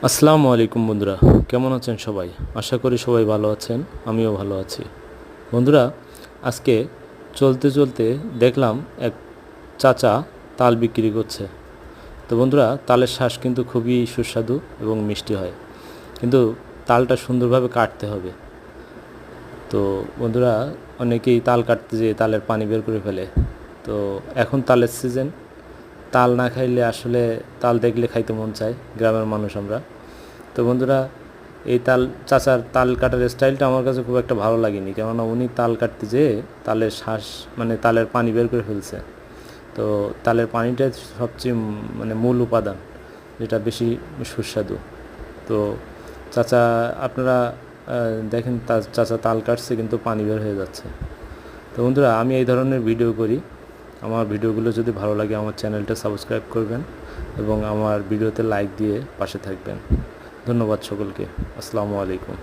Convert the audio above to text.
আসসালামু আলাইকুম বন্ধুরা, কেমন আছেন সবাই? আশা করি সবাই ভালো আছেন, আমিও ভালো আছি। বন্ধুরা, আজকে চলতে চলতে দেখলাম এক চাচা তাল বিক্রি করছে। তো বন্ধুরা, তালের শ্বাস কিন্তু খুবই সুস্বাদু এবং মিষ্টি হয়, কিন্তু তালটা সুন্দরভাবে কাটতে হবে। তো বন্ধুরা, অনেকেই তাল কাটতে যেয়ে তালের পানি বের করে ফেলে। তো এখন তালের সিজন, তাল না খাইলে আসলে তাল দেখলে খাইতে মন চায়, গ্রামের মানুষ আমরা। তো বন্ধুরা, এই চাচার তাল কাটার স্টাইলটা আমার কাছে খুব একটা ভালো লাগেনি, কেননা উনি তাল কাটতে যেয়ে তালের শ্বাস তালের পানি বের করে ফেলছে। তো তালের পানিটাই সবচেয়ে মূল উপাদান, যেটা বেশি সুস্বাদু। তো চাচা, আপনারা দেখেন চাচা তাল কাটছে কিন্তু পানি বের হয়ে যাচ্ছে। তো বন্ধুরা, আমি এই ধরনের ভিডিও করি। আমার ভিডিওগুলো যদি ভালো লাগে আমার চ্যানেলটা সাবস্ক্রাইব করবেন এবং আমার ভিডিওতে লাইক দিয়ে পাশে থাকবেন। ধন্যবাদ সকলকে। আসসালামু আলাইকুম।